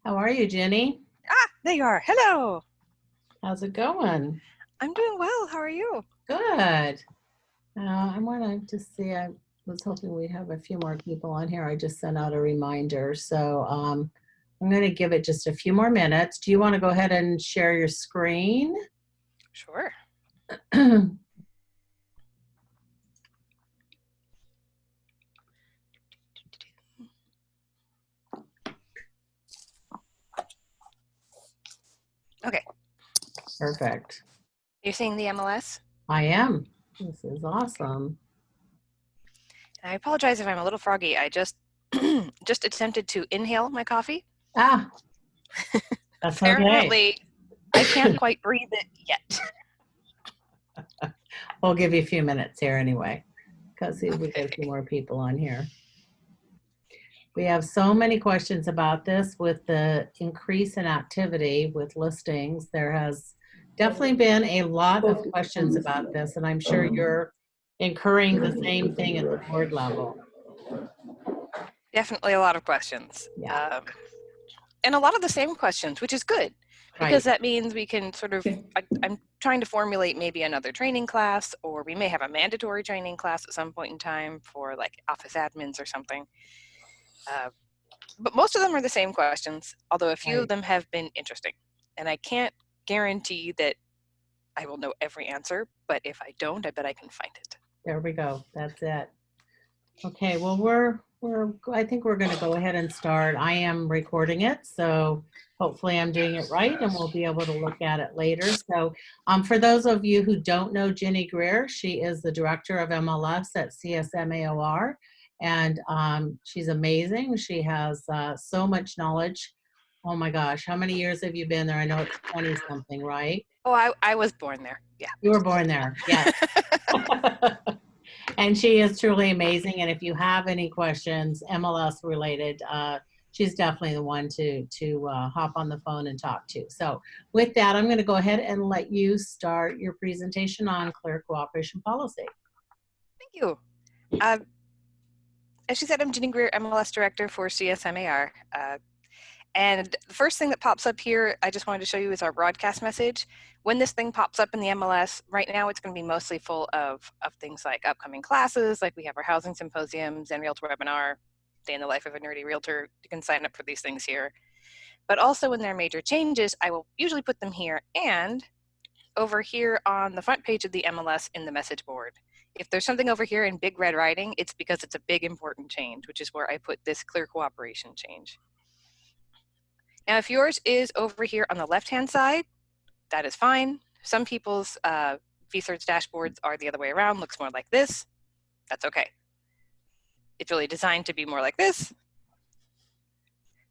How are you, Jenny? Ah, there you are. Hello. How's it going? I'm doing well. How are you? Good. I wanted to see, I was hoping we'd have a few more people on here. I just sent out a reminder. So I'm going to give it just a few more minutes. Do you want to go ahead and share your screen? Sure. Okay. Perfect. You're seeing the MLS? I am. This is awesome. And I apologize if I'm a little froggy. I just just attempted to inhale my coffee. Ah, that's okay. Apparently, I can't quite breathe it yet. We'll give you a few minutes here anyway, because see if we get a few Okay. more people on here. We have so many questions about this with the increase in activity with listings. There has definitely been a lot of questions about this, and I'm sure you're incurring the same thing at the board level. Definitely a lot of questions. Yeah, And a lot of the same questions, which is good right. because that means we can sort of, I'm trying to formulate maybe another training class, or we may have a mandatory training class at some point in time for like office admins or something. But most of them are the same questions, although a few of Right. them have been interesting. And I can't guarantee that I will know every answer, but if I don't, I bet I can find it. There we go. That's it. Okay, well, I think we're going to go ahead and start. I am recording it, so hopefully I'm doing it right and we'll be able to look at it later. So for those of you who don't know Jenny Greer, she is the director of MLS at CSMAOR, and she's amazing. She has so much knowledge. Oh my gosh, how many years have you been there? I know it's 20 something, right? Oh, I was born there. Yeah. You were born there, yes. And she is truly amazing. And if you have any questions, MLS related, she's definitely the one to hop on the phone and talk to. So with that, I'm going to go ahead and let you start your presentation on clear cooperation policy. Thank you. Uh, as you said, I'm Jenny Greer, MLS Director for CSMAR. And the first thing that pops up here, I just wanted to show you is our broadcast message. When this thing pops up in the MLS, right now it's going to be mostly full of things like upcoming classes, like we have our housing symposium, Zen Realtor webinar, Day in the Life of a Nerdy Realtor. You can sign up for these things here. But also when there are major changes, I will usually put them here and over here on the front page of the MLS in the message board. If there's something over here in big red writing, it's because it's a big important change, which is where I put this clear cooperation change. Now, if yours is over here on the left-hand side, that is fine. Some people's vSearch dashboards are the other way around, looks more like this. That's okay. It's really designed to be more like this.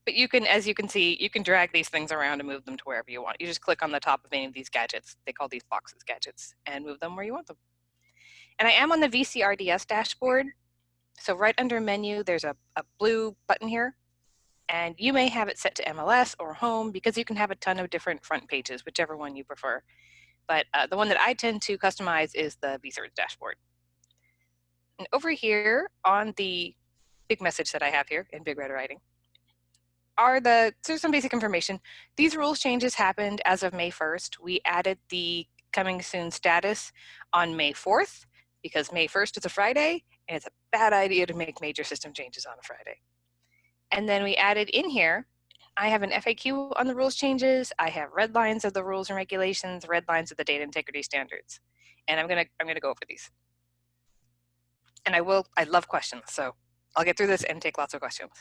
But you can, as you can see, you can drag these things around and move them to wherever you want. You just click on the top of any of these gadgets. They call these boxes gadgets, and move them where you want them. And I am on the VCRDS dashboard. So right under menu, there's a blue button here. And you may have it set to MLS or home because you can have a ton of different front pages, whichever one you prefer. But the one that I tend to customize is the vSearch dashboard. And over here on the big message that I have here in big red writing there's some basic information. These rules changes happened as of May 1st. We added the coming soon status on May 4th because May 1st is a Friday and it's a bad idea to make major system changes on a Friday. And then we added in here, I have an FAQ on the rules changes. I have red lines of the rules and regulations, red lines of the data integrity standards. And I'm gonna go over these. And I love questions, so I'll get through this and take lots of questions.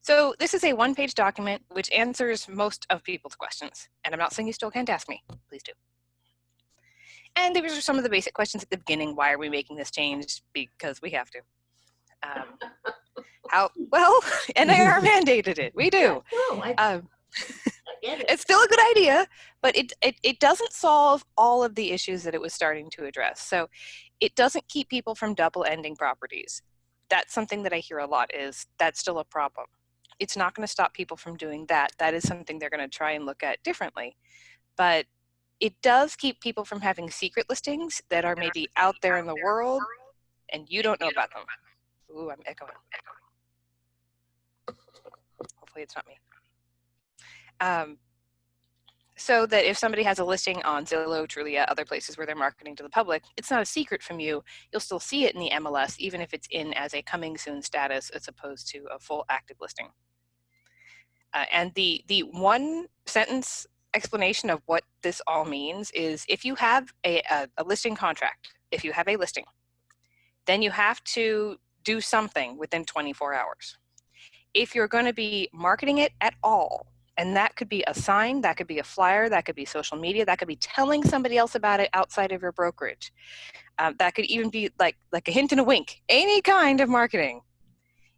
So this is a one-page document which answers most of people's questions. And I'm not saying you still can't ask me, please do. And these are some of the basic questions at the beginning. Why are we making this change? Because we have to. How well, NAR mandated it. We do. It's still a good idea, but it doesn't solve all of the issues that it was starting to address. So it doesn't keep people from double ending properties. That's something that I hear a lot is that's still a problem. It's not going to stop people from doing that. That is something they're going to try and look at differently. But it does keep people from having secret listings that are maybe out there in the world and you don't know about them. Ooh, I'm echoing. Hopefully it's not me. So that if somebody has a listing on Zillow, Trulia, other places where they're marketing to the public, it's not a secret from you. You'll still see it in the MLS, even if it's in as a coming soon status as opposed to a full active listing. And the one sentence explanation of what this all means is if you have a listing contract, if you have a listing, then you have to do something within 24 hours. If you're going to be marketing it at all, and that could be a sign, that could be a flyer, that could be social media, that could be telling somebody else about it outside of your brokerage. That could even be like a hint and a wink, any kind of marketing.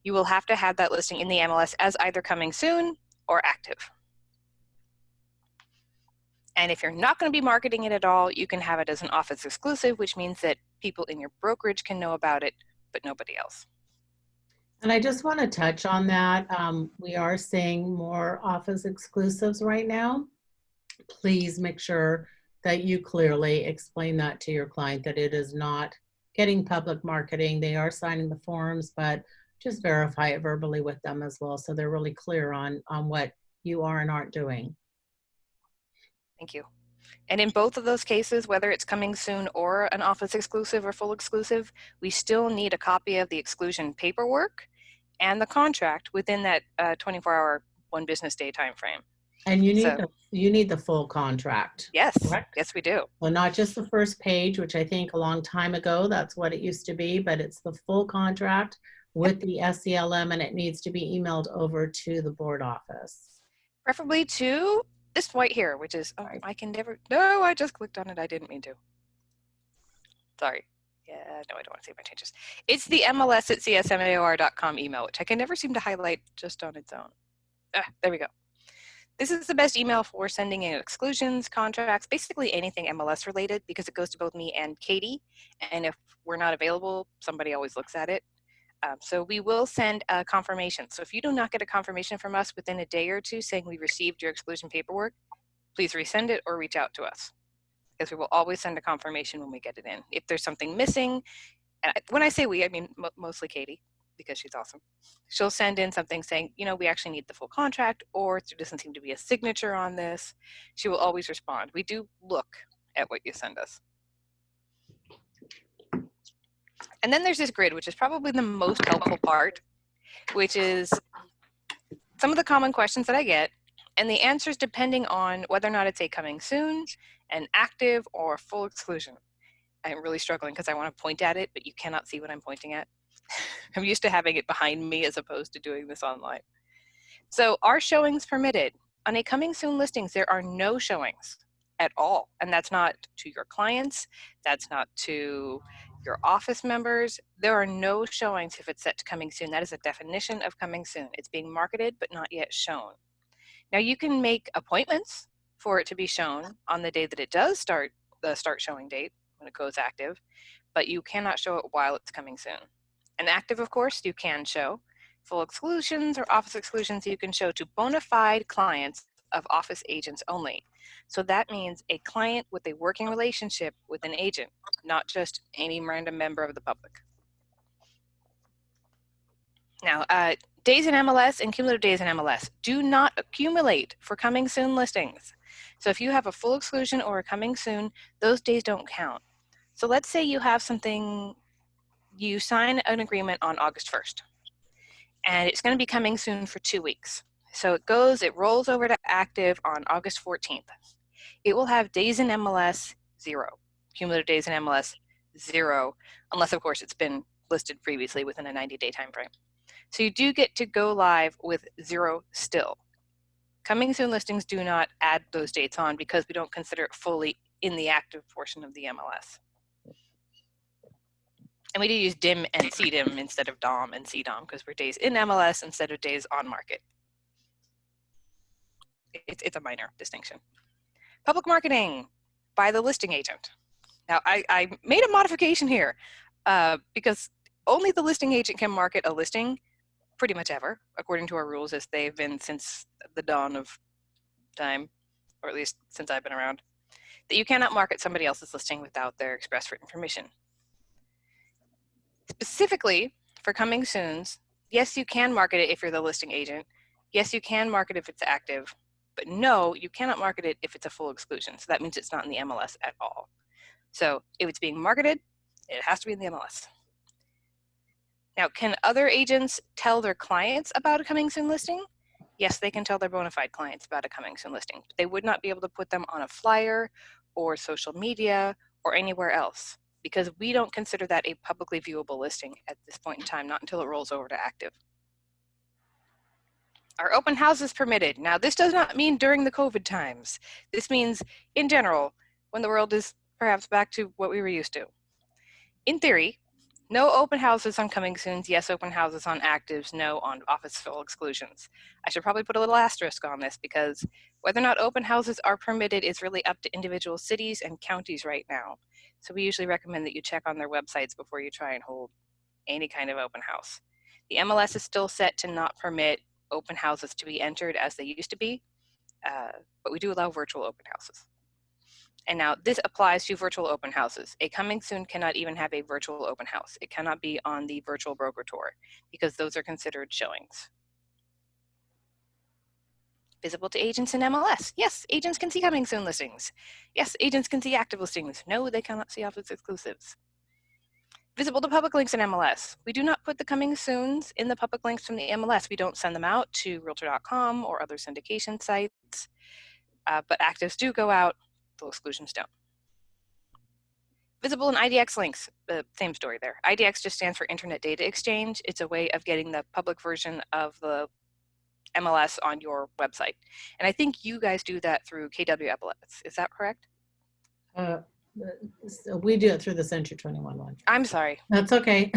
You will have to have that listing in the MLS as either coming soon or active. And if you're not going to be marketing it at all, you can have it as an office exclusive, which means that people in your brokerage can know about it, but nobody else. And I just want to touch on that. We are seeing more office exclusives right now. Please make sure that you clearly explain that to your client, that it is not getting public marketing. They are signing the forms, but just verify it verbally with them as well, so they're really clear on what you are and aren't doing. Thank you. And in both of those cases, whether it's coming soon or an office exclusive or full exclusive, we still need a copy of the exclusion paperwork and the contract within that 24-hour, 1 business day time frame. And you need So, the full contract. yes, Correct? yes, we do. Well, not just the first page, which I think a long time ago, that's what it used to be, but it's the full contract with the SELM, and it needs to be emailed over to the board office. Preferably to this white here, which is, oh, I can never, no, I just clicked on it. I didn't mean to. Sorry. Yeah, no, I don't want to save my changes. It's the MLS@csmaor.com email, which I can never seem to highlight just on its own. There we go. This is the best email for sending in exclusions, contracts, basically anything MLS related, because it goes to both me and Katie. And if we're not available, somebody always looks at it. So we will send a confirmation. So if you do not get a confirmation from us within a day or two saying we received your exclusion paperwork, please resend it or reach out to us, because we will always send a confirmation when we get it in. If there's something missing, and when I say we, I mean mostly Katie, because she's awesome. She'll send in something saying, you know, we actually need the full contract, or there doesn't seem to be a signature on this. She will always respond. We do look at what you send us. And then there's this grid, which is probably the most helpful part, which is some of the common questions that I get and the answers depending on whether or not it's a coming soon, an active, or full exclusion. I'm really struggling because I want to point at it, but you cannot see what I'm pointing at. I'm used to having it behind me as opposed to doing this online. So are showings permitted? On a coming soon listings, there are no showings at all. And that's not to your clients. That's not to your office members. There are no showings if it's set to coming soon. That is a definition of coming soon. It's being marketed, but not yet shown. Now you can make appointments for it to be shown on the day that it does start, the start showing date when it goes active, but you cannot show it while it's coming soon. And active, of course, you can show. Full exclusions or office exclusions you can show to bona fide clients of office agents only. So that means a client with a working relationship with an agent, not just any random member of the public. Now, days in MLS and cumulative days in MLS do not accumulate for coming soon listings. So if you have a full exclusion or a coming soon, those days don't count. So let's say you have something, you sign an agreement on August 1st, and it's going to be coming soon for 2 weeks. So it rolls over to active on August 14th. It will have days in MLS 0, cumulative days in MLS 0, unless of course it's been listed previously within a 90-day time frame. So you do get to go live with 0 still. Coming soon listings do not add those dates on because we don't consider it fully in the active portion of the MLS. And we do use DIM and CDIM instead of DOM and CDOM because we're days in MLS instead of days on market. It's a minor distinction. Public marketing by the listing agent. Now, I made a modification here because only the listing agent can market a listing pretty much ever, according to our rules as they've been since the dawn of time, or at least since I've been around, that you cannot market somebody else's listing without their express written permission. Specifically for coming soons, yes, you can market it if you're the listing agent. Yes, you can market if it's active, But no, you cannot market it if it's a full exclusion. So that means it's not in the MLS at all. So if it's being marketed, it has to be in the MLS. Now, can other agents tell their clients about a coming soon listing? Yes, they can tell their bona fide clients about a coming soon listing, but they would not be able to put them on a flyer or social media or anywhere else because we don't consider that a publicly viewable listing at this point in time, not until it rolls over to active. Are open houses permitted? Now, this does not mean during the COVID times. This means in general, when the world is perhaps back to what we were used to. In theory, no open houses on coming soons, yes open houses on actives, no on office full exclusions. I should probably put a little asterisk on this because whether or not open houses are permitted is really up to individual cities and counties right now. So we usually recommend that you check on their websites before you try and hold any kind of open house. The MLS is still set to not permit open houses to be entered as they used to be, but we do allow virtual open houses. And now this applies to virtual open houses. A coming soon cannot even have a virtual open house. It cannot be on the virtual broker tour because those are considered showings. Visible to agents in MLS. Yes, agents can see coming soon listings. Yes, agents can see active listings. No, they cannot see office exclusives. Visible to public links in MLS. We do not put the coming soons in the public links from the MLS. We don't send them out to realtor.com or other syndication sites, but actives do go out, full exclusions don't. Visible in IDX links, same story there. IDX just stands for Internet Data Exchange. It's a way of getting the public version of the MLS on your website. And I think you guys do that through KW MLS. Is that correct? So we do it through the Century 21 one. I'm sorry. That's okay.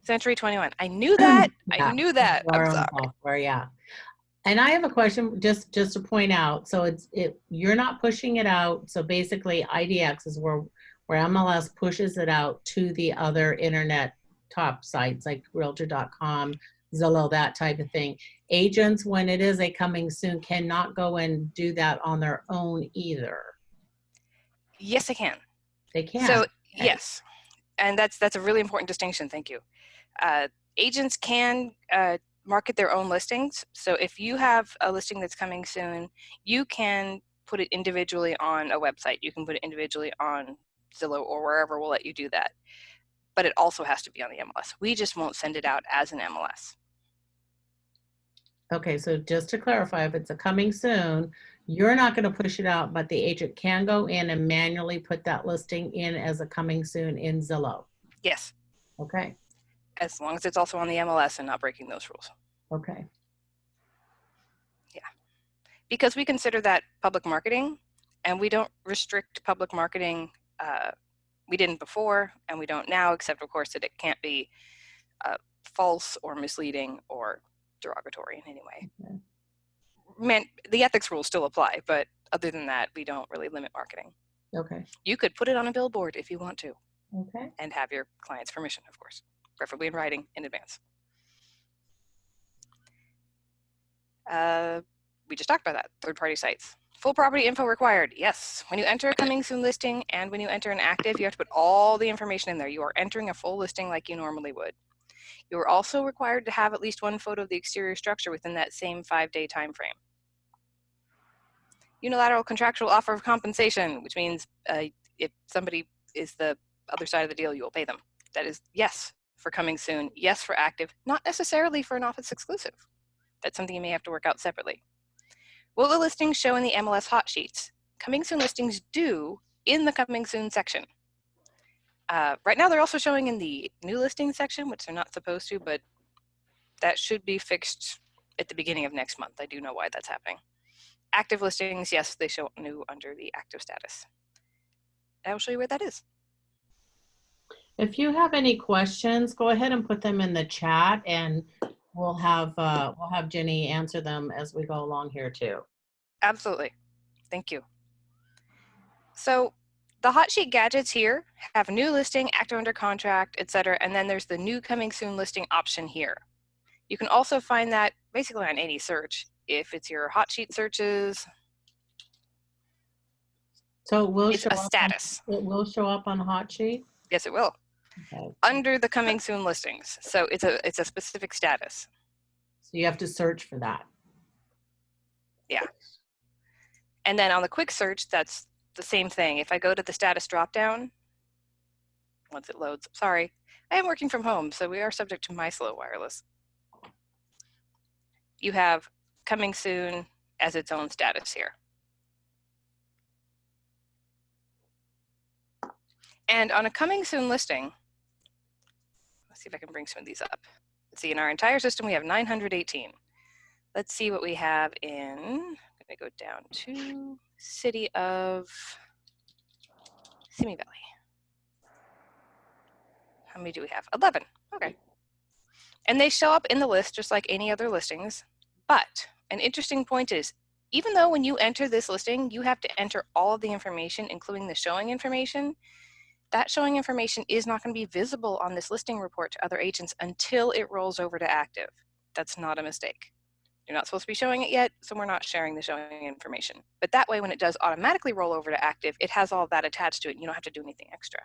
Century 21. I knew that. Yeah, I knew that. I'm sorry. Software, yeah. And I have a question just to point out. So you're not pushing it out. So basically IDX is where MLS pushes it out to the other internet top sites like realtor.com, Zillow, that type of thing. Agents, when it is a coming soon, cannot go and do that on their own either. Yes, they can. They can. So okay. yes, and that's a really important distinction. Thank you. Agents can market their own listings. So if you have a listing that's coming soon, you can put it individually on a website. You can put it individually on Zillow or wherever will let you do that. But it also has to be on the MLS. We just won't send it out as an MLS. Okay, so just to clarify, if it's a coming soon, you're not going to push it out, but the agent can go in and manually put that listing in as a coming soon in Zillow. Yes. Okay. As long as it's also on the MLS and not breaking those rules. Okay. Yeah. Because we consider that public marketing, and we don't restrict public marketing. We didn't before, and we don't now, except of course that it can't be false or misleading or derogatory in any way. Okay. The ethics rules still apply, but other than that, we don't really limit marketing. Okay. You could put it on a billboard if you want to. Okay. And have your client's permission, of course, preferably in writing in advance. We just talked about that, third-party sites. Full property info required, yes. When you enter a coming soon listing and when you enter an active, you have to put all the information in there. You are entering a full listing like you normally would. You are also required to have at least one photo of the exterior structure within that same 5-day time frame. Unilateral contractual offer of compensation, which means if somebody is the other side of the deal, you will pay them. That is yes for coming soon, yes for active, not necessarily for an office exclusive. That's something you may have to work out separately. Will the listings show in the MLS hot sheets? Coming soon listings do in the coming soon section. Right now they're also showing in the new listing section, which they're not supposed to, but that should be fixed at the beginning of next month. I do know why that's happening. Active listings, yes, they show new under the active status. I will show you where that is. If you have any questions, go ahead and put them in the chat, and we'll have Jenny answer them as we go along here too. Absolutely, thank you. So the hot sheet gadgets here have new listing, active under contract, etc., and then there's the new coming soon listing option here. You can also find that basically on any search. If it's your hot sheet searches, so it will it's show a up status. It will show up on hot sheet? Yes, it will. Okay. Under the coming soon listings. So it's a specific status. So you have to search for that. Yeah. And then on the quick search, that's the same thing. If I go to the status dropdown, once it loads, sorry, I am working from home, so we are subject to my slow wireless. You have coming soon as its own status here. And on a coming soon listing, let's see if I can bring some of these up. Let's see, in our entire system, we have 918. Let's see what we have in, I'm gonna go down to city of Simi Valley. How many do we have? 11, okay. And they show up in the list just like any other listings. But an interesting point is, even though when you enter this listing, you have to enter all of the information, including the showing information, that showing information is not going to be visible on this listing report to other agents until it rolls over to active. That's not a mistake. You're not supposed to be showing it yet, so we're not sharing the showing information. But that way, when it does automatically roll over to active, it has all of that attached to it, and you don't have to do anything extra.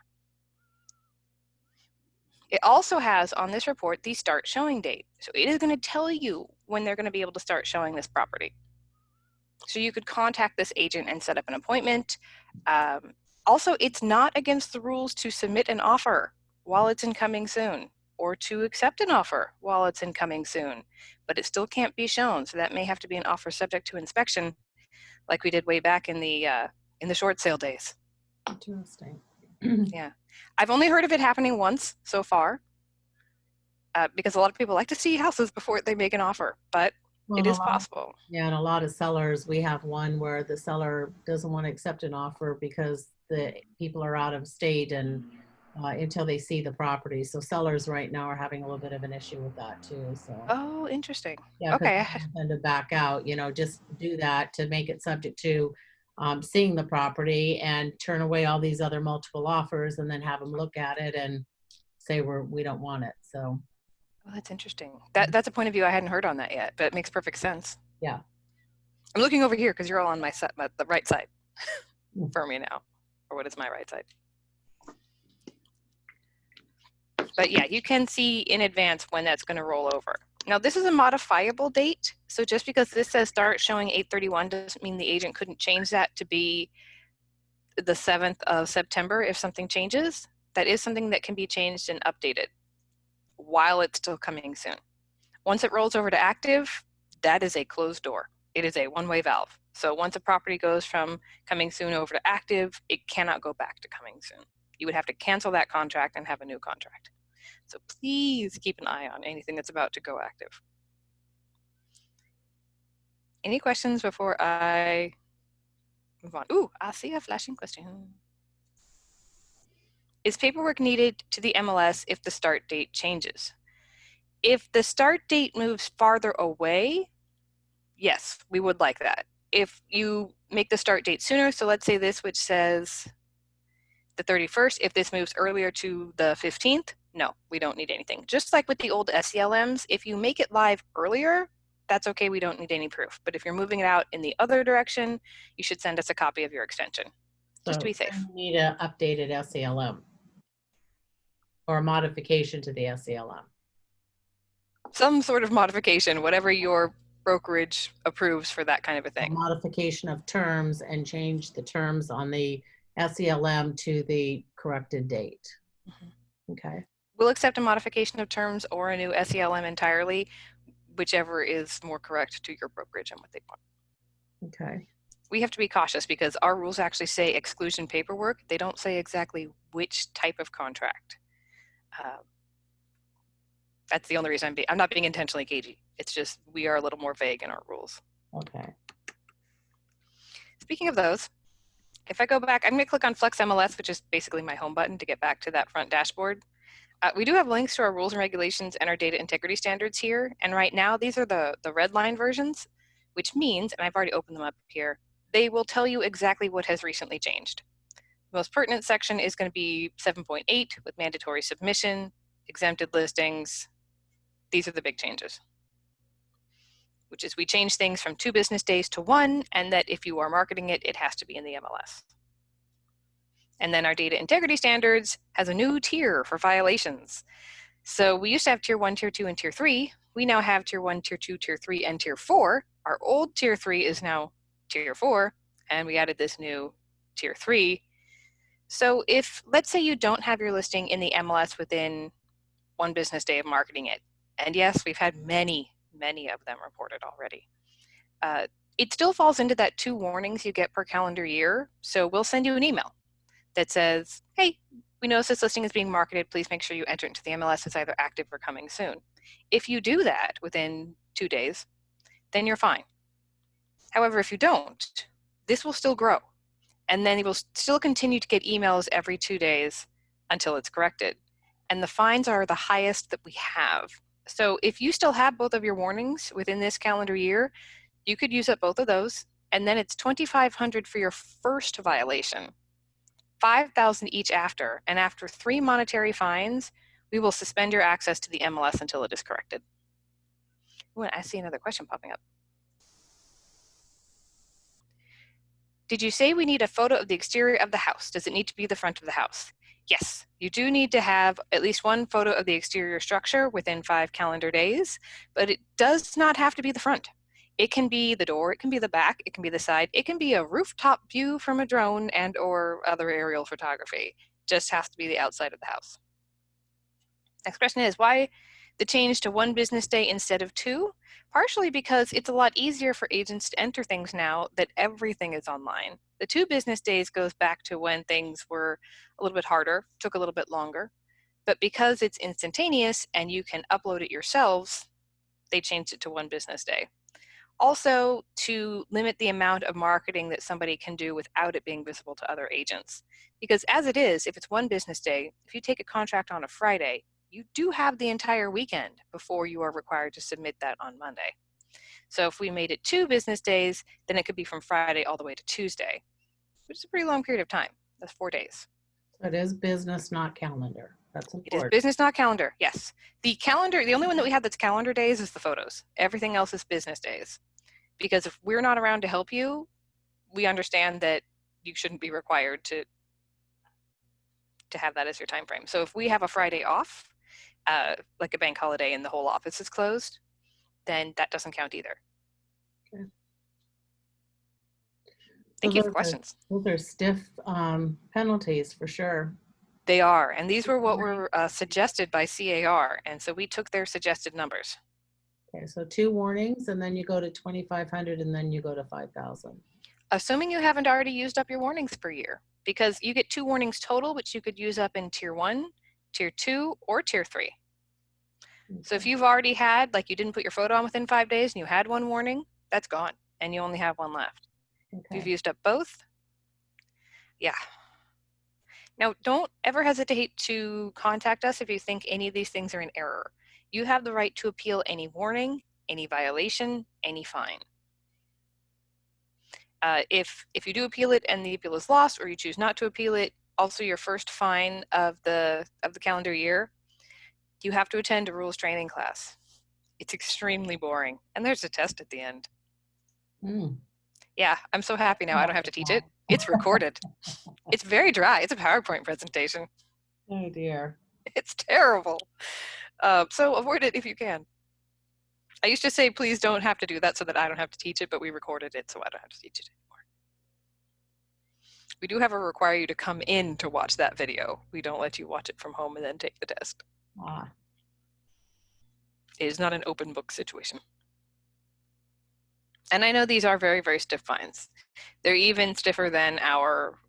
It also has on this report the start showing date. So it is going to tell you when they're going to be able to start showing this property. So you could contact this agent and set up an appointment. Also, it's not against the rules to submit an offer while it's in coming soon, or to accept an offer while it's in coming soon, but it still can't be shown. So that may have to be an offer subject to inspection, like we did way back in the short sale days. Interesting. Yeah, I've only heard of it happening once so far, because a lot of people like to see houses before they make an offer, but Well, it and a is lot- possible. Yeah, and a lot of sellers, we have one where the seller doesn't want to accept an offer because the people are out of state and until they see the property. So sellers right now are having a little bit of an issue with that too. So Oh, interesting. yeah, because Okay. tend to back out, just do that to make it subject to seeing the property and turn away all these other multiple offers and then have them look at it and say we don't want it. So Well, that's interesting. That's a point of view I hadn't heard on that yet, but it makes perfect sense. yeah. I'm looking over here because you're all on my side, the right side for me now, or what is my right side? But yeah, you can see in advance when that's going to roll over. Now, this is a modifiable date, so just because this says start showing 8/31 doesn't mean the agent couldn't change that to be the 7th of September if something changes. That is something that can be changed and updated while it's still coming soon. Once it rolls over to active, that is a closed door. It is a one-way valve. So once a property goes from coming soon over to active, it cannot go back to coming soon. You would have to cancel that contract and have a new contract. So please keep an eye on anything that's about to go active. Any questions before I move on? Ooh, I see a flashing question. Is paperwork needed to the MLS if the start date changes? If the start date moves farther away, yes, we would like that. If you make the start date sooner, so let's say this, which says the 31st, if this moves earlier to the 15th, no, we don't need anything. Just like with the old SELMs, if you make it live earlier, that's okay, we don't need any proof. But if you're moving it out in the other direction, you should send us a copy of your extension, just to be safe. You need an updated SELM or a modification to the SELM. Some sort of modification, whatever your brokerage approves for that kind of a thing. A modification of terms and change the terms on the SELM to the corrected date. Mm-hmm. Okay. We'll accept a modification of terms or a new SELM entirely, whichever is more correct to your brokerage and what they want. Okay. We have to be cautious because our rules actually say exclusion paperwork. They don't say exactly which type of contract. That's the only reason I'm not being intentionally cagey. It's just we are a little more vague in our rules. Okay. Speaking of those, if I go back, I'm going to click on Flex MLS, which is basically my home button to get back to that front dashboard. We do have links to our rules and regulations and our data integrity standards here. And right now, these are the red line versions, which means, and I've already opened them up here, they will tell you exactly what has recently changed. The most pertinent section is going to be 7.8 with mandatory submission, exempted listings. These are the big changes, which is we change things from 2 business days to 1, and that if you are marketing it, it has to be in the MLS. And then our data integrity standards has a new tier for violations. So we used to have tier 1, tier 2, and tier 3. We now have tier 1, tier 2, tier 3, and tier 4. Our old tier 3 is now tier 4. and we added this new tier 3. So if, let's say you don't have your listing in the MLS within 1 business day of marketing it, and yes, we've had many of them reported already, it still falls into that 2 warnings you get per calendar year. So we'll send you an email that says, hey, we notice this listing is being marketed. Please make sure you enter it into the MLS as either active or coming soon. If you do that within 2 days, then you're fine. However, if you don't, this will still grow. And then you will still continue to get emails every 2 days until it's corrected. And the fines are the highest that we have. So if you still have both of your warnings within this calendar year, you could use up both of those. And then it's $2,500 for your first violation, $5,000 each after. And after 3 monetary fines, we will suspend your access to the MLS until it is corrected. Ooh, I see another question popping up. Did you say we need a photo of the exterior of the house? Does it need to be the front of the house? Yes, you do need to have at least 1 photo of the exterior structure within 5 calendar days, but it does not have to be the front. It can be the door, it can be the back, it can be the side, it can be a rooftop view from a drone and or other aerial photography. Just has to be the outside of the house. Next question is, why the change to 1 business day instead of 2? Partially because it's a lot easier for agents to enter things now that everything is online. The 2 business days goes back to when things were a little bit harder, took a little bit longer. But because it's instantaneous and you can upload it yourselves, they changed it to 1 business day. Also, to limit the amount of marketing that somebody can do without it being visible to other agents. Because as it is, if it's 1 business day, if you take a contract on a Friday, you do have the entire weekend before you are required to submit that on Monday. So if we made it 2 business days, then it could be from Friday all the way to Tuesday, which is a pretty long period of time. That's 4 days. So it is business, not calendar. That's It is important. business, not calendar. Yes. The calendar, the only one that we have that's calendar days is the photos. Everything else is business days. Because if we're not around to help you, we understand that you shouldn't be required to have that as your time frame. So if we have a Friday off, like a bank holiday and the whole office is closed, then that doesn't count either. Okay. Thank you for questions. Those are stiff penalties for sure. They are, and these were what were suggested by CAR, and so we took their suggested numbers. Okay, so 2 warnings, and then you go to 2,500, and then you go to 5,000. Assuming you haven't already used up your warnings per year, because you get 2 warnings total, which you could use up in tier 1, tier 2, or tier 3. Okay. So if you've already had, like you didn't put your photo on within 5 days and you had 1 warning, that's gone, and you only have 1 left. Okay. If you've used up both, yeah. Now, don't ever hesitate to contact us if you think any of these things are in error. You have the right to appeal any warning, any violation, any fine. If you do appeal it and the appeal is lost, or you choose not to appeal it, also your first fine of the calendar year, you have to attend a rules training class. It's extremely boring, and there's a test at the end. Yeah, I'm so happy now I don't have to teach it. It's recorded. It's very dry. It's a PowerPoint presentation. Oh dear. It's terrible. So avoid it if you can. I used to say, please don't have to do that so that I don't have to teach it, but we recorded it so I don't have to teach it anymore. We do have require you to come in to watch that video. We don't let you watch it from home and then take the test. It is not an open book situation. And I know these are very, very stiff fines. They're even stiffer than our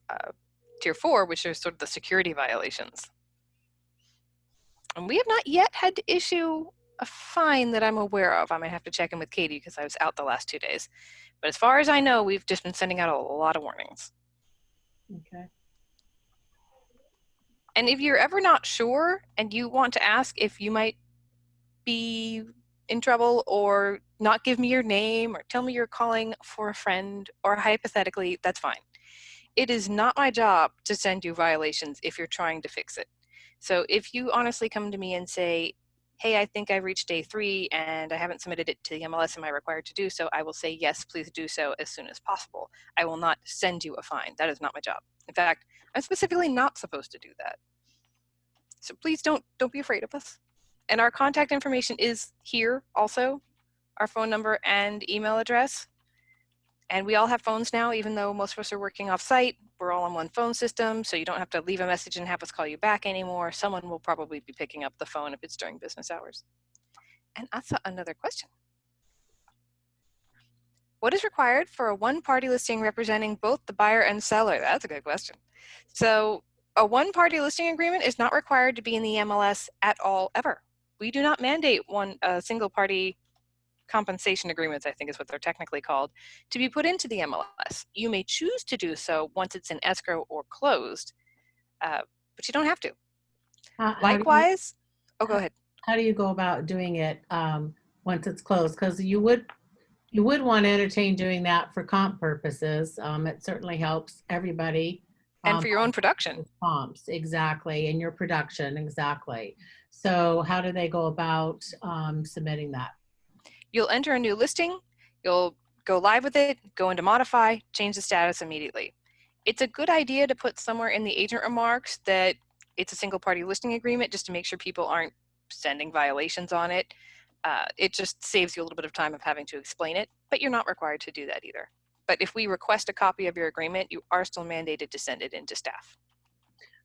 tier 4, which are sort of the security violations. And we have not yet had to issue a fine that I'm aware of. I might have to check in with Katie because I was out the last 2 days. But as far as I know, we've just been sending out a lot of warnings. Okay. And if you're ever not sure and you want to ask if you might be in trouble, or not give me your name, or tell me you're calling for a friend, or hypothetically, that's fine. It is not my job to send you violations if you're trying to fix it. So if you honestly come to me and say, hey, I think I've reached day 3 and I haven't submitted it to the MLS, am I required to do so? I will say, yes, please do so as soon as possible. I will not send you a fine. That is not my job. In fact, I'm specifically not supposed to do that. So please don't be afraid of us. And our contact information is here also, our phone number and email address. And we all have phones now, even though most of us are working off site. We're all on one phone system, so you don't have to leave a message and have us call you back anymore. Someone will probably be picking up the phone if it's during business hours. And that's another question. What is required for a one-party listing representing both the buyer and seller? That's a good question. So a one-party listing agreement is not required to be in the MLS at all, ever. We do not mandate single-party compensation agreements, I think is what they're technically called, to be put into the MLS. You may choose to do so once it's in escrow or closed, but you don't have to. How do you, Likewise, oh, go ahead. how do you go about doing it once it's closed? Because you would want to entertain doing that for comp purposes. It certainly helps everybody. And for your own production. Comps, exactly, and your production, exactly. So how do they go about submitting that? You'll enter a new listing, you'll go live with it, go into modify, change the status immediately. It's a good idea to put somewhere in the agent remarks that it's a single party listing agreement just to make sure people aren't sending violations on it. It just saves you a little bit of time of having to explain it, but you're not required to do that either. But if we request a copy of your agreement, you are still mandated to send it in to staff.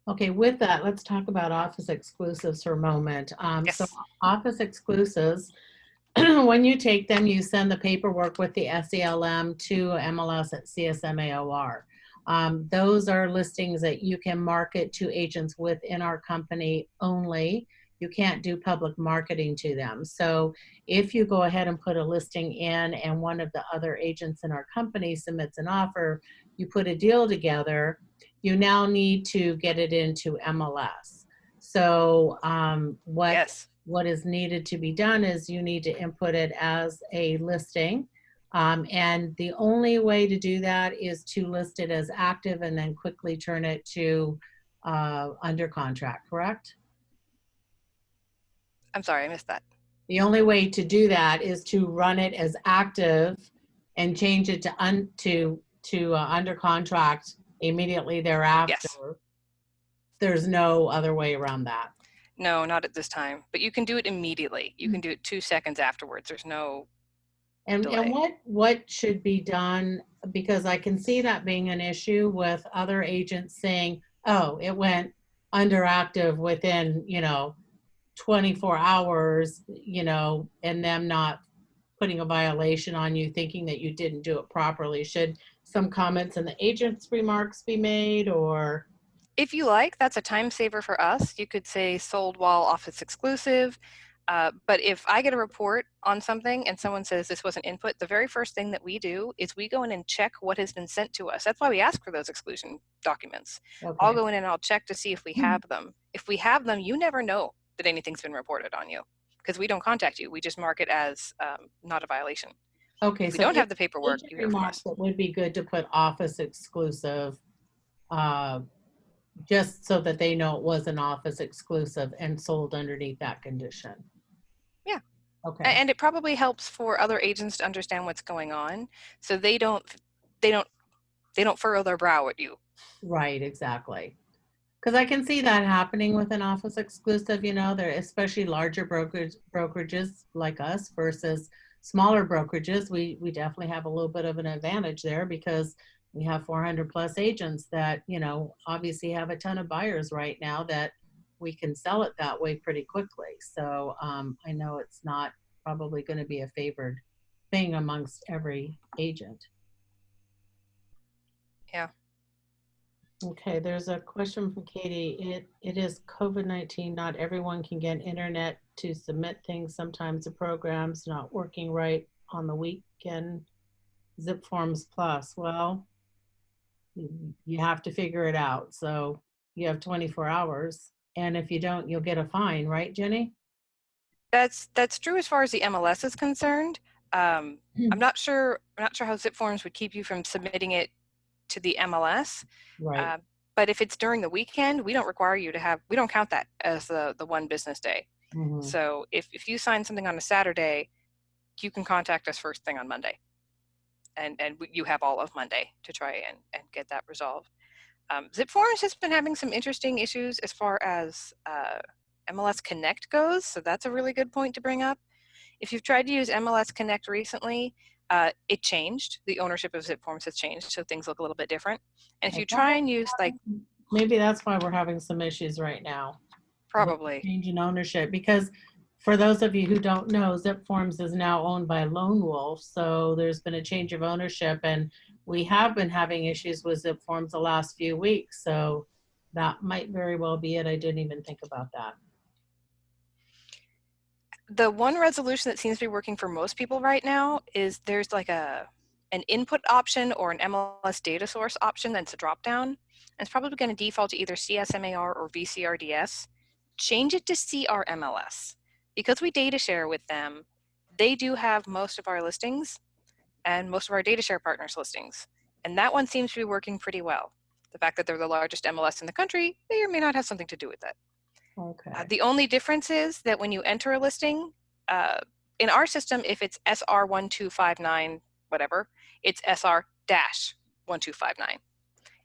Okay, with that, let's talk about office exclusives for a moment. So Yes. office exclusives, when you take them, you send the paperwork with the SELM to MLS at CSMAOR. Those are listings that you can market to agents within our company only. You can't do public marketing to them. So if you go ahead and put a listing in and one of the other agents in our company submits an offer, you put a deal together, you now need to get it into MLS. So Yes. what is needed to be done is you need to input it as a listing. And the only way to do that is to list it as active and then quickly turn it to under contract, correct? I'm sorry, I missed that. The only way to do that is to run it as active and change it to under contract immediately thereafter. Yes. There's no other way around that. No, not at this time, but you can do it immediately. You can do it 2 seconds afterwards. There's no And delay. what should be done, because I can see that being an issue with other agents saying, oh, it went underactive within, 24 hours, and them not putting a violation on you, thinking that you didn't do it properly. Should some comments in the agent's remarks be made, or? If you like, that's a time saver for us. You could say sold while office exclusive. But if I get a report on something and someone says this wasn't input, the very first thing that we do is we go in and check what has been sent to us. That's why we ask for those exclusion documents. Okay. I'll go in and I'll check to see if we have them. If we have them, you never know that anything's been reported on you because we don't contact you. We just mark it as not a violation. Okay, If we so don't have the paperwork, you hear from us. it would be good to put office exclusive, just so that they know it was an office exclusive and sold underneath that condition. Yeah. Okay. And it probably helps for other agents to understand what's going on, so they don't furrow their brow at you. Right, exactly. Because I can see that happening with an office exclusive, they're especially larger brokerages like us versus smaller brokerages. We definitely have a little bit of an advantage there because we have 400 plus agents that, obviously have a ton of buyers right now that we can sell it that way pretty quickly. So I know it's not probably going to be a favored thing amongst every agent. Yeah. Okay, there's a question from Katie. It is COVID-19. Not everyone can get internet to submit things. Sometimes the program's not working right on the weekend. Zip Forms Plus. Well, you have to figure it out. So you have 24 hours. And if you don't, you'll get a fine, right, Jenny? That's true as far as the MLS is concerned. I'm not sure how Zip Forms would keep you from submitting it to the MLS. Right. But if it's during the weekend, we don't require you to have. We don't count that as the one business day. Mm-hmm. So if you sign something on a Saturday, you can contact us first thing on Monday, and you have all of Monday to try and get that resolved. Zip Forms has been having some interesting issues as far as MLS Connect goes, so that's a really good point to bring up. If you've tried to use MLS Connect recently, It changed. The ownership of zip forms has changed, so things look a little bit different. And if I you try thought and use like, maybe that's why we're having some issues right now. With the probably, change in ownership, because for those of you who don't know, Zip Forms is now owned by Lone Wolf. So there's been a change of ownership, and we have been having issues with Zip Forms the last few weeks. So that might very well be it. I didn't even think about that. the one resolution that seems to be working for most people right now is there's like an input option or an MLS data source option that's a drop down. And it's probably going to default to either CSMAR or VCRDS. Change it to CRMLS. Because we data share with them, they do have most of our listings and most of our data share partners listings. And that one seems to be working pretty well. The fact that they're the largest MLS in the country may or may not have something to do with it. Okay. The only difference is that when you enter a listing, in our system, if it's SR1259, whatever, it's SR-1259.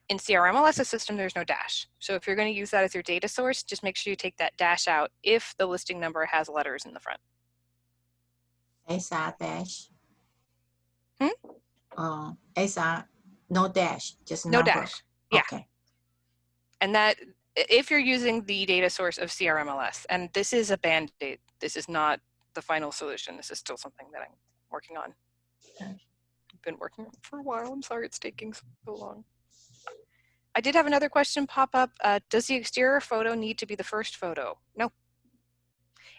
In CRMLS's system, there's no dash. So if you're going to use that as your data source, just make sure you take that dash out if the listing number has letters in the front. SR dash. Hmm? SR, no dash, just No number. dash. Yeah. Okay. And that, if you're using the data source of CRMLS, and this is a band-aid, this is not the final solution. This is still something that I'm working on. Okay. I've been working on it for a while. I'm sorry it's taking so long. I did have another question pop up. Does the exterior photo need to be the first photo? No.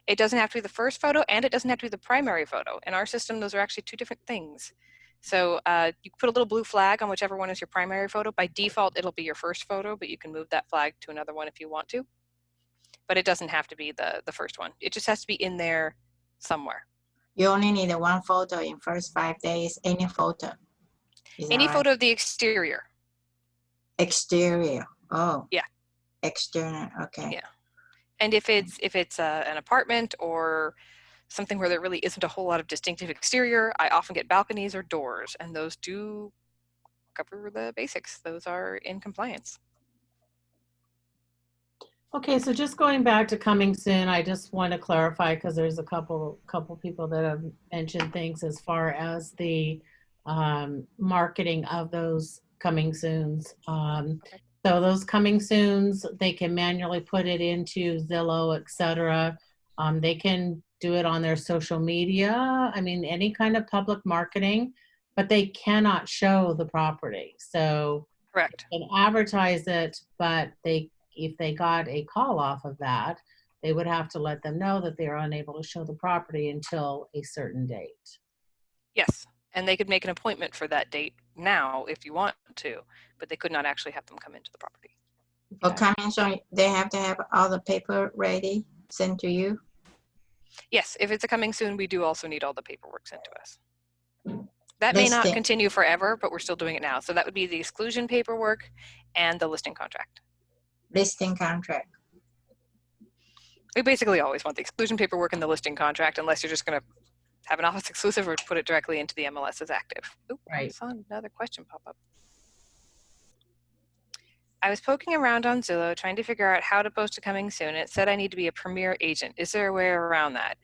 It doesn't have to be the first photo, and it doesn't have to be the primary photo. In our system, those are actually two different things. So you put a little blue flag on whichever one is your primary photo. By default, it'll be your first photo, but you can move that flag to another one if you want to. But it doesn't have to be the first one. It just has to be in there somewhere. You only need one photo in first 5 days, any photo. Is that Any right? photo of the exterior. Exterior. Oh. Yeah. External. Okay. Yeah. And if it's an apartment or something where there really isn't a whole lot of distinctive exterior, I often get balconies or doors, and those do cover the basics. Those are in compliance. Okay, so just going back to coming soon, I just want to clarify because there's a couple people that have mentioned things as far as the marketing of those coming soons. Okay. So those coming soons, they can manually put it into Zillow, etc. They can do it on their social media. I mean, any kind of public marketing, but they cannot show the property. So Correct. they can advertise it, but if they got a call off of that, they would have to let them know that they are unable to show the property until a certain date. Yes. And they could make an appointment for that date now if you want to, but they could not actually have them come into the property. For Okay. coming soon, they have to have all the paper ready, sent to you. Yes, if it's a coming soon, we do also need all the paperwork sent to us. That may not Listing. continue forever, but we're still doing it now. So that would be the exclusion paperwork and the listing contract. Listing contract. We basically always want the exclusion paperwork and the listing contract, unless you're just going to have an office exclusive or put it directly into the MLS as active. Oop, I Right. saw another question pop up. I was poking around on Zillow trying to figure out how to post a coming soon. It said I need to be a premier agent. Is there a way around that?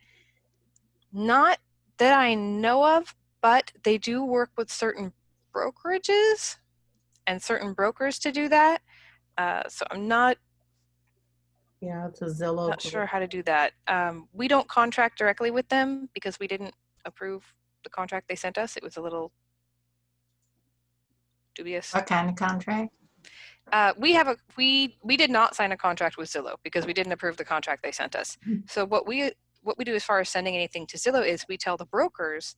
Not that I know of, but they do work with certain brokerages and certain brokers to do that. So I'm not Yeah, it's a Zillow. sure how to do that. We don't contract directly with them because we didn't approve the contract they sent us. It was a little dubious. What kind of contract? We did not sign a contract with Zillow because we didn't approve the contract they sent us. So what we do as far as sending anything to Zillow is we tell the brokers,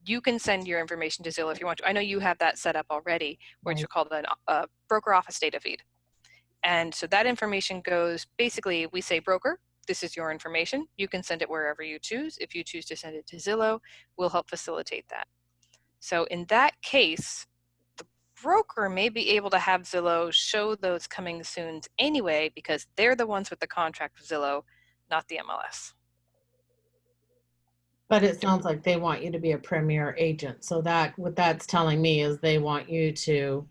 you can send your information to Zillow if you want to. I know you have that set up already, which are called a broker office data feed. And so that information goes, basically we say, broker, this is your information. You can send it wherever you choose. If you choose to send it to Zillow, we'll help facilitate that. So in that case, the broker may be able to have Zillow show those coming soons anyway, because they're the ones with the contract with Zillow, not the MLS. But it sounds like they want you to be a premier agent. So that what that's telling me is they want you to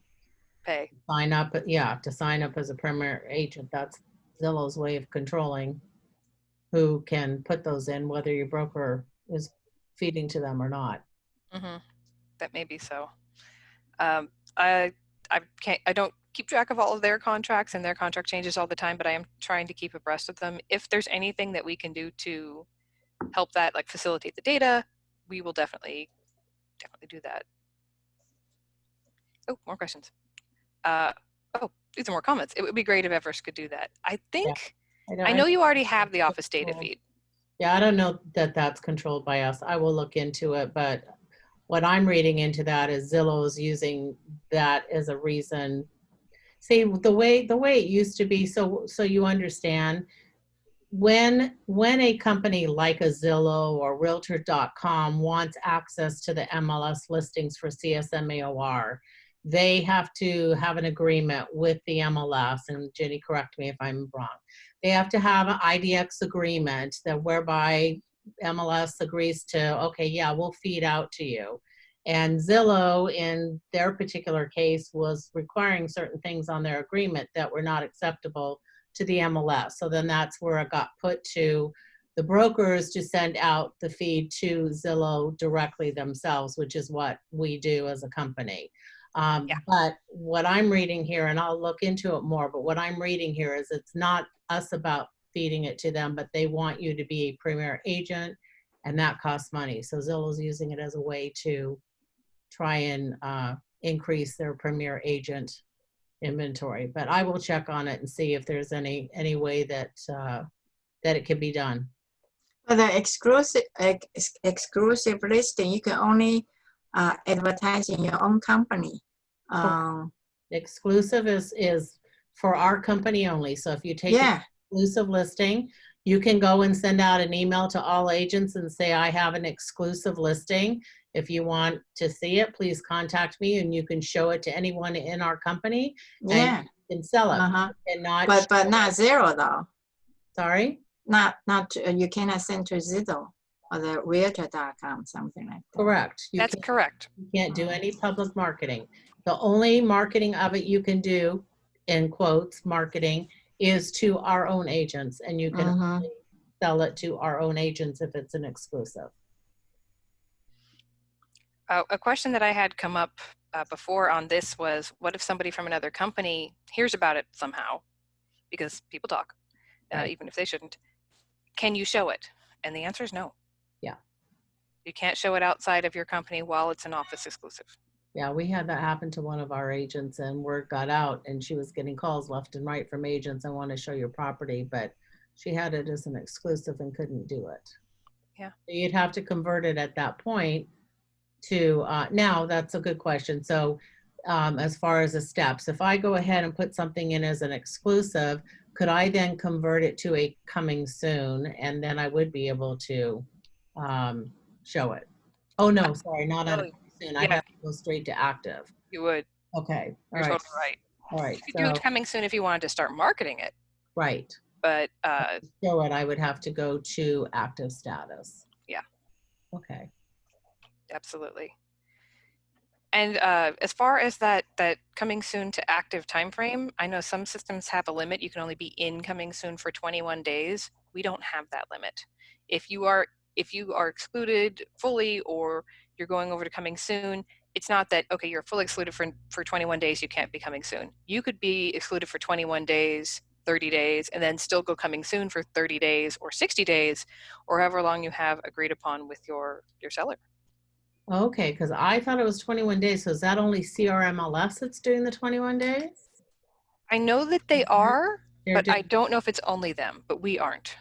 Pay. sign up. Yeah, to sign up as a premier agent. That's Zillow's way of controlling who can put those in, whether your broker is feeding to them or not. Mm-hmm. That may be so. I don't keep track of all of their contracts, and their contract changes all the time, but I am trying to keep abreast of them. If there's anything that we can do to help that, like facilitate the data, we will definitely do that. Oh, more questions. Oh, these are more comments. It would be great if Everest could do that. I think, I know you already have the Office data feed. Yeah, I don't know that that's controlled by us. I will look into it, but what I'm reading into that is Zillow is using that as a reason. See, the way it used to be, so you understand, when a company like a Zillow or Realtor.com wants access to the MLS listings for CSMAOR, they have to have an agreement with the MLS, and Jenny, correct me if I'm wrong. They have to have an IDX agreement that whereby MLS agrees to, okay, yeah, we'll feed out to you. And Zillow, in their particular case, was requiring certain things on their agreement that were not acceptable to the MLS. So then that's where it got put to the brokers to send out the feed to Zillow directly themselves, which is what we do as a company. But what I'm reading here, and I'll look into it more, but what I'm reading here is it's not us about feeding it to them, but they want you to be a premier agent, and that costs money. So Zillow's using it as a way to try and increase their premier agent inventory. But I will check on it and see if there's any way that that it can be done. For the exclusive listing, you can only advertise in your own company. Exclusive is for our company only. So if you take an exclusive listing, you can go and send out an email to all agents and say, I have an exclusive listing. If you want to see it, please contact me, and you can show it to anyone in our company. Yeah. And you can sell it. And not but not Zillow though. Sorry? Not you cannot send to Zillow or the Realtor.com, something like that. Correct. That's correct. You can't do any public marketing. The only marketing of it you can do, in quotes, marketing, is to our own agents, and you can only sell it to our own agents if it's an exclusive. A question that I had come up before on this was, what if somebody from another company hears about it somehow? Because people talk, even if they shouldn't. Can you show it? And the answer is no. Yeah. You can't show it outside of your company while it's an office exclusive. Yeah, we had that happen to one of our agents, and word got out, and she was getting calls left and right from agents. I want to show your property, but she had it as an exclusive and couldn't do it. Yeah. So you'd have to convert it at that point to, now that's a good question. So as far as the steps, if I go ahead and put something in as an exclusive, could I then convert it to a coming soon? And then I would be able to show it. Oh no, sorry, not on a soon. I have to go straight to active. You would. Okay. You're totally right. All right. You could do it coming soon if you wanted to start marketing it. Right. But to show it, I would have to go to active status. Yeah. Okay. Absolutely. And as far as that coming soon to active time frame, I know some systems have a limit. You can only be in coming soon for 21 days. We don't have that limit. If you are excluded fully, or you're going over to coming soon, it's not that, okay, you're fully excluded for 21 days, you can't be coming soon. You could be excluded for 21 days, 30 days, and then still go coming soon for 30 days or 60 days, or however long you have agreed upon with your seller. Okay, because I thought it was 21 days. So is that only CRMLS that's doing the 21 days? I know that they are, but doing... I don't know if it's only them, but we aren't.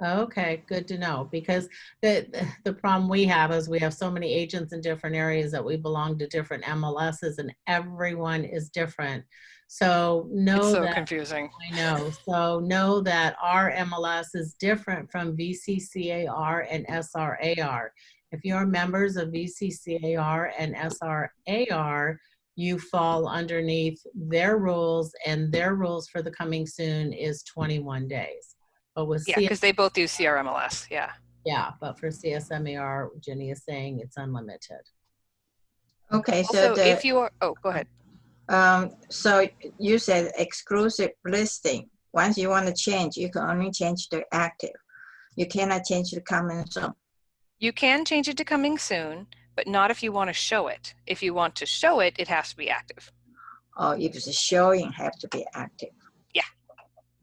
Okay, good to know, because the problem we have is we have so many agents in different areas that we belong to different MLSs, and everyone is different. So know it's so that, confusing. I know. So know that our MLS is different from VCCAR and SRAR. If you're members of VCCAR and SRAR, you fall underneath their rules, and their rules for the coming soon is 21 days. But with because they both use CRMLS, Yeah, but for CSMAR, Jenny is saying it's unlimited. Okay, so if you are, go ahead. So you said exclusive listing. Once you want to change, you can only change to active. You cannot change to coming soon. You can change it to coming soon, but not if you want to show it. If you want to show it, it has to be active. Or if it's showing, have to be active.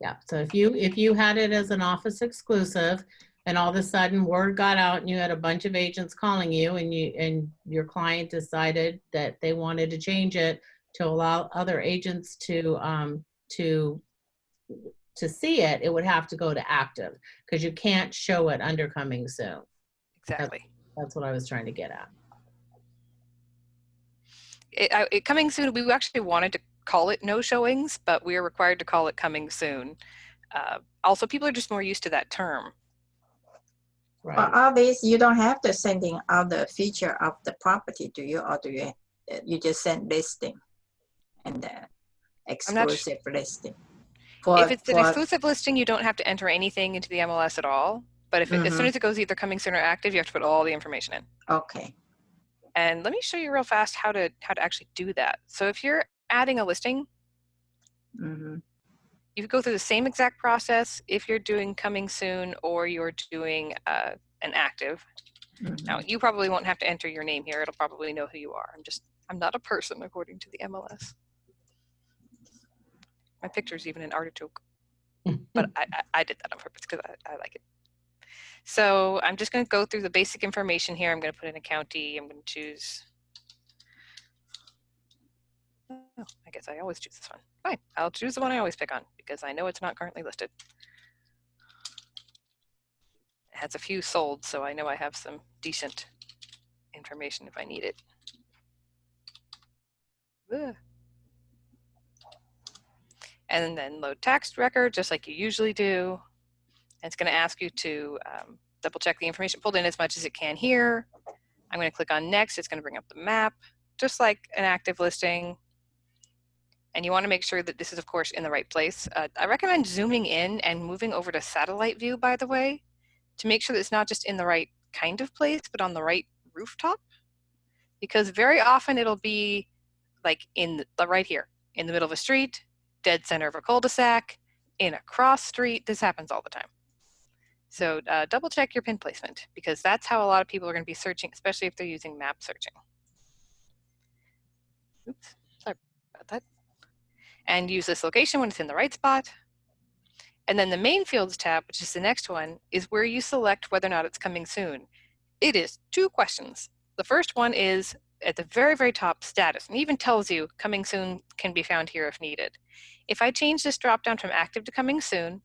Yeah, so if you had it as an office exclusive and all of a sudden word got out and you had a bunch of agents calling you and your client decided that they wanted to change it to allow other agents to see it, it would have to go to active because you can't show it under coming soon. Exactly. That's what I was trying to get at. Coming soon, we actually wanted to call it no showings, but we are required to call it coming soon. Also, people are just more used to that term. Right. But all these, you don't have to sending out the feature of the property, do you? Or do you just send listing and the exclusive listing? If it's an exclusive listing, you don't have to enter anything into the MLS at all. But if as soon as it goes either coming soon or active, you have to put all the information in. Okay. And let me show you real fast how to actually do that. So if you're adding a listing, you go through the same exact process if you're doing coming soon or you're doing an active. Now, you probably won't have to enter your name here. It'll probably know who you are. I'm not a person according to the MLS. My picture's even an artichoke. But I did that on purpose because I like it. So I'm just going to go through the basic information here. I'm going to put in a county. I'm going to choose. Oh, I guess I always choose this one. Fine. I'll choose the one I always pick on because I know it's not currently listed. It has a few sold, so I know I have some decent information if I need it. Ugh. And then load tax record, just like you usually do. And it's going to ask you to double check the information pulled in as much as it can here. I'm going to click on next. It's going to bring up the map, just like an active listing. And you want to make sure that this is, of course, in the right place. I recommend zooming in and moving over to satellite view, by the way, to make sure that it's not just in the right kind of place, but on the right rooftop. Because very often it'll be like right here, in the middle of a street, dead center of a cul-de-sac, in a cross street. This happens all the time. So double check your pin placement because that's how a lot of people are going to be searching, especially if they're using map searching. Oops, sorry about that. And use this location when it's in the right spot. And then the main fields tab, which is the next one, is where you select whether or not it's coming soon. It is 2 questions. The first one is at the very, very top, status, and even tells you coming soon can be found here if needed. If I change this drop down from active to coming soon,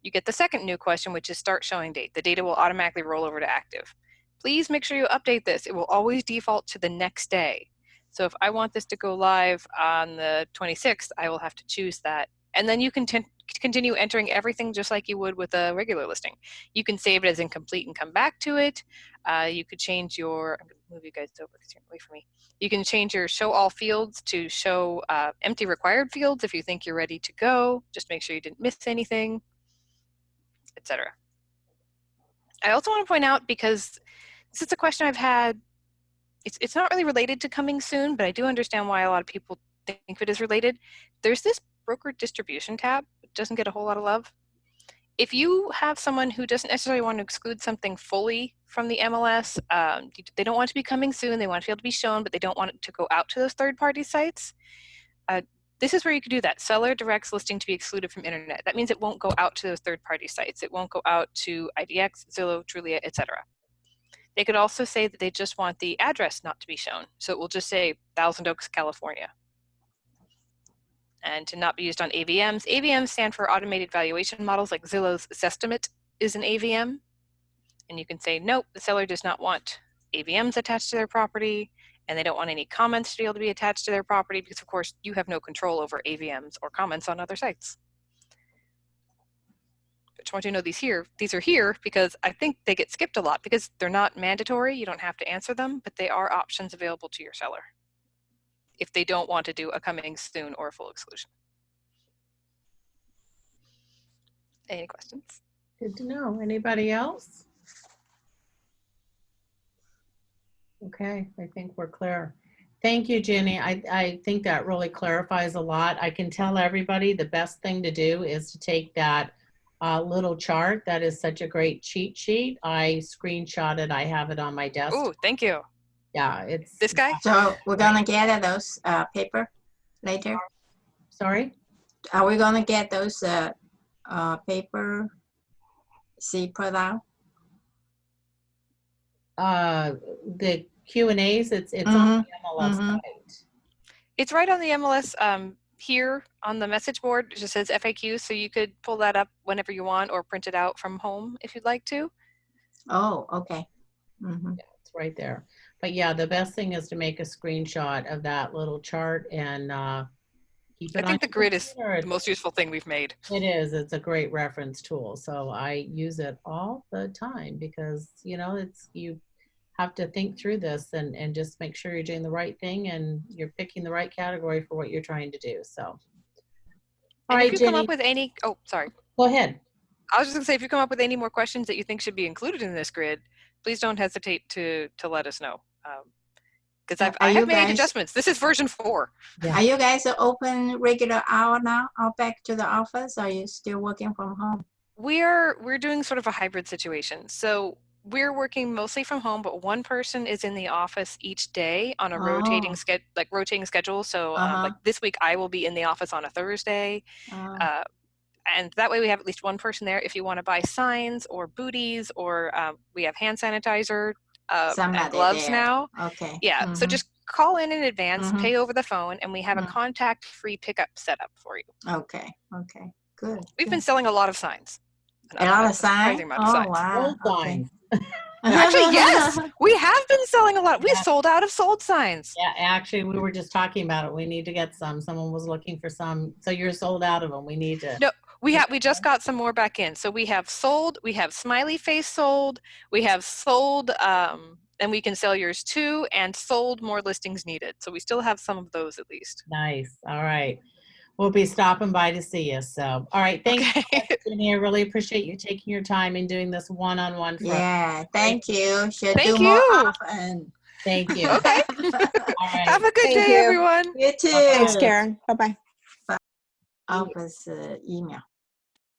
you get the second new question, which is start showing date. The data will automatically roll over to active. Please make sure you update this. It will always default to the next day. So if I want this to go live on the 26th, I will have to choose that. And then you can continue entering everything just like you would with a regular listing. You can save it as incomplete and come back to it. You could change your, I'm going to move you guys over because you're away from me. You can change your show all fields to show empty required fields if you think you're ready to go. Just make sure you didn't miss anything, etc. I also want to point out, because this is a question I've had, it's not really related to coming soon, but I do understand why a lot of people think it is related. There's this broker distribution tab. It doesn't get a whole lot of love. If you have someone who doesn't necessarily want to exclude something fully from the MLS, they don't want it to be coming soon, they want it to be able to be shown, but they don't want it to go out to those third-party sites, this is where you could do that. Seller directs listing to be excluded from internet. That means it won't go out to those third-party sites. It won't go out to IDX, Zillow, Trulia, etc. They could also say that they just want the address not to be shown. So it will just say Thousand Oaks, California. And to not be used on AVMs. AVMs stand for automated valuation models, like Zillow's Zestimate is an AVM. And you can say, nope, the seller does not want AVMs attached to their property, and they don't want any comments to be able to be attached to their property because, of course, you have no control over AVMs or comments on other sites. I just want you to know these are here because I think they get skipped a lot because they're not mandatory. You don't have to answer them, but they are options available to your seller if they don't want to do a coming soon or a full exclusion. Any questions? Good to know. Anybody else? Okay, I think we're clear. Thank you, Jenny. I think that really clarifies a lot. I can tell everybody the best thing to do is to take that little chart. That is such a great cheat sheet. I screenshot it. I have it on my desk. Oh, thank you. Yeah, it's. This guy? So we're gonna get those paper later. Sorry? Are we gonna get those paper put out? The Q&As, it's on the MLS site. It's right on the MLS here on the message board. It just says FAQ, so you could pull that up whenever you want or print it out from home if you'd like to. Oh, okay. Mm-hmm. Yeah, it's right there. But yeah, the best thing is to make a screenshot of that little chart and keep it on. I think the your grid is computer. the most useful thing we've made. It is. It's a great reference tool. So I use it all the time because, you know, you have to think through this and just make sure you're doing the right thing and you're picking the right category for what you're trying to do. So, all And right, if you Jenny, come up with any, oh, sorry. go ahead. I was just gonna say, if you come up with any more questions that you think should be included in this grid, please don't hesitate to let us know. Because I have made adjustments. This is version 4. Yeah. Are you guys open regular hour now or back to the office? Or are you still working from home? We're doing sort of a hybrid situation. So we're working mostly from home, but one person is in the office each day on a rotating schedule. So like this week, I will be in the office on a Thursday. And that way we have at least one person there. If you want to buy signs or booties or we have hand sanitizer and gloves there. now. Okay. Yeah. So just call in advance, pay over the phone, and we have a contact-free pickup set up for you. Okay. Okay. Good. We've been selling a lot of signs. A lot of signs? Oh, wow. Signs. Actually, yes, we have been selling a lot. We sold out of sold signs. Yeah, actually, we were just talking about it. We need to get some. Someone was looking for some. So you're sold out of them. We need to. No, we just got some more back in. So we have sold. We have smiley face sold. We have sold, and we can sell yours too. And sold more listings needed. So we still have some of those at least. Nice. All right. We'll be stopping by to see you. So, all right. Thank you, Jenny. I really appreciate you taking your time and doing this one-on-one for us. Yeah, thank you. Should Thank do you. more often. Thank you. Okay. All right. Have a good day, everyone. You too. Bye-bye. Thanks, Karen. Bye-bye. Office email.